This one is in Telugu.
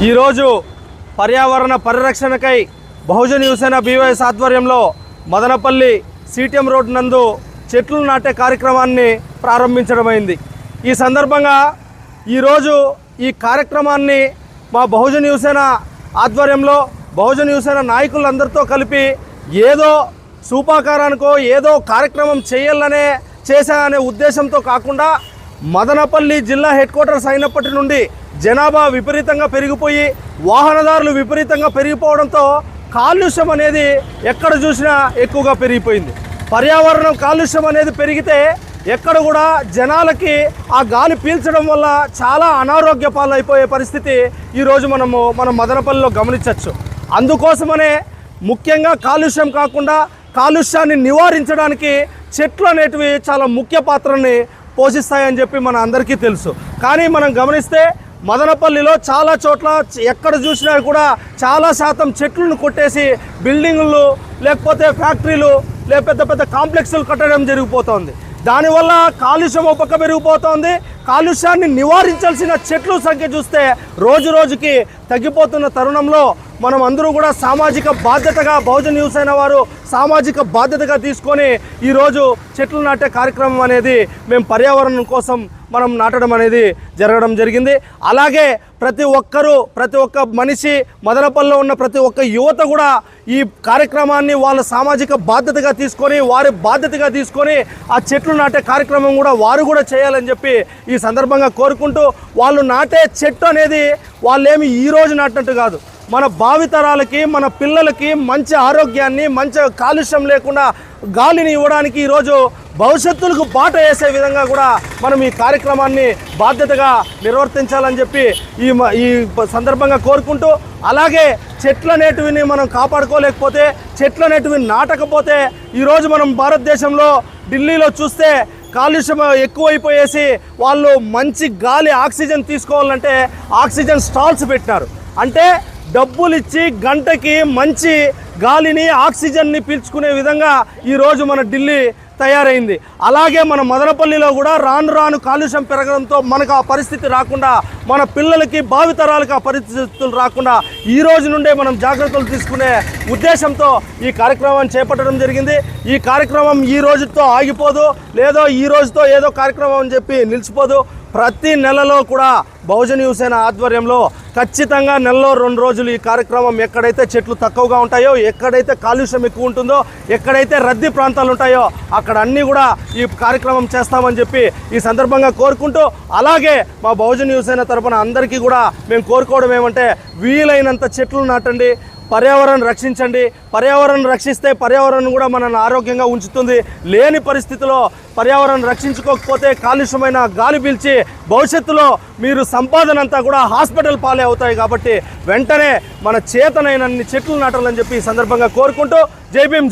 ఈరోజు పర్యావరణ పరిరక్షణకై బహుజన్ యువసేన బీవైఎస్ ఆధ్వర్యంలో మదనపల్లి సిటిఎం రోడ్ నందు చెట్లు నాటే కార్యక్రమాన్ని ప్రారంభించడమైంది। ఈ సందర్భంగా ఈరోజు ఈ కార్యక్రమాన్ని మా బహుజన్ యువసేన ఆధ్వర్యంలో బహుజన్ యువసేన నాయకులందరితో కలిపి ఏదో సూపాకారానికో ఏదో కార్యక్రమం చేయాలనే ఉద్దేశంతో కాకుండా మదనపల్లి జిల్లా హెడ్ క్వార్టర్స్ అయినప్పటి నుండి జనాభా విపరీతంగా పెరిగిపోయి వాహనదారులు విపరీతంగా పెరిగిపోవడంతో కాలుష్యం అనేది ఎక్కడ చూసినా ఎక్కువగా పెరిగిపోయింది। పర్యావరణం కాలుష్యం అనేది పెరిగితే ఎక్కడ కూడా జనాలకి ఆ గాలి పీల్చడం వల్ల చాలా అనారోగ్య పాలైపోయే పరిస్థితి ఈరోజు మనం మదనపల్లిలో గమనించవచ్చు। అందుకోసమనే ముఖ్యంగా కాలుష్యం కాకుండా కాలుష్యాన్ని నివారించడానికి చెట్లు అనేటివి చాలా ముఖ్య పాత్రని పోషిస్తాయని చెప్పి మన అందరికీ తెలుసు। కానీ మనం గమనిస్తే మదనపల్లిలో చాలా చోట్ల ఎక్కడ చూసినా కూడా చాలా శాతం చెట్లను కొట్టేసి బిల్డింగులు లేకపోతే ఫ్యాక్టరీలు పెద్ద పెద్ద కాంప్లెక్స్లు కట్టడం జరిగిపోతుంది। దానివల్ల కాలుష్యం ఒక పక్క పెరిగిపోతుంది। కాలుష్యాన్ని నివారించాల్సిన చెట్ల సంఖ్య చూస్తే రోజు రోజుకి తగ్గిపోతున్న తరుణంలో మనం అందరూ కూడా సామాజిక బాధ్యతగా బహుజన్ యువసేన వారు సామాజిక బాధ్యతగా తీసుకొని ఈరోజు చెట్లు నాటే కార్యక్రమం అనేది మేము పర్యావరణం కోసం మనం నాటడం అనేది జరగడం జరిగింది। అలాగే ప్రతి ఒక్క మనిషి మదనపల్లిలో ఉన్న ప్రతి ఒక్క యువత కూడా ఈ కార్యక్రమాన్ని వాళ్ళ సామాజిక బాధ్యతగా తీసుకొని వారి బాధ్యతగా తీసుకొని ఆ చెట్లు నాటే కార్యక్రమం కూడా వారు కూడా చేయాలని చెప్పి ఈ సందర్భంగా కోరుకుంటూ వాళ్ళు నాటే చెట్టు అనేది వాళ్ళేమి ఈరోజు నాటినట్టు కాదు, మన భావితరాలకి మన పిల్లలకి మంచి ఆరోగ్యాన్ని మంచి కాలుష్యం లేకుండా గాలిని ఇవ్వడానికి ఈరోజు భవిష్యత్తులకు బాట వేసే విధంగా కూడా మనం ఈ కార్యక్రమాన్ని బాధ్యతగా నిర్వర్తించాలని చెప్పి ఈ సందర్భంగా కోరుకుంటూ, అలాగే చెట్లు అనేటివిని మనం కాపాడుకోలేకపోతే చెట్లు అనేటివి నాటకపోతే ఈరోజు మనం భారతదేశంలో ఢిల్లీలో చూస్తే కాలుష్యం ఎక్కువైపోయేసి వాళ్ళు మంచి గాలి ఆక్సిజన్ తీసుకోవాలంటే ఆక్సిజన్ స్టాల్స్ పెట్టినారు। అంటే డబ్బులు ఇచ్చి గంటకి మంచి గాలిని ఆక్సిజన్ని పీల్చుకునే విధంగా ఈరోజు మన ఢిల్లీ తయారైంది। అలాగే మన మదనపల్లిలో కూడా రాను కాలుష్యం పెరగడంతో మనకు ఆ పరిస్థితి రాకుండా మన పిల్లలకి భావితరాలకు ఆ పరిస్థితులు రాకుండా ఈ రోజు నుండే మనం జాగ్రత్తలు తీసుకునే ఉద్దేశంతో ఈ కార్యక్రమాన్ని చేపట్టడం జరిగింది। ఈ కార్యక్రమం ఈ రోజుతో ఆగిపోదు, లేదో ఈ రోజుతో ఏదో కార్యక్రమం అని చెప్పి నిలిచిపోదు। ప్రతి నెలలో కూడా బహుజన్ యువసేన ఆధ్వర్యంలో ఖచ్చితంగా నెలలో 2 రోజులు ఈ కార్యక్రమం ఎక్కడైతే చెట్లు తక్కువగా ఉంటాయో ఎక్కడైతే కాలుష్యం ఎక్కువ ఉంటుందో ఎక్కడైతే రద్దీ ప్రాంతాలు ఉంటాయో అక్కడ అన్నీ కూడా ఈ కార్యక్రమం చేస్తామని చెప్పి ఈ సందర్భంగా కోరుకుంటూ, అలాగే మా బహుజన్ యువసేన తరపున అందరికీ కూడా మేము కోరుకోవడం ఏమంటే వీలైనంత చెట్లు నాటండి, పర్యావరణం రక్షించండి। పర్యావరణం రక్షిస్తే పర్యావరణం కూడా మనల్ని ఆరోగ్యంగా ఉంచుతుంది। లేని పరిస్థితిలో పర్యావరణం రక్షించుకోకపోతే కాలుష్యమైన గాలి పీల్చి భవిష్యత్తులో మీరు సంపాదన అంతా కూడా హాస్పిటల్ పాలే అవుతాయి। కాబట్టి వెంటనే మన చేతనైనన్ని చెట్లు నాటాలని చెప్పి ఈ సందర్భంగా కోరుకుంటూ జై భీమ్ జై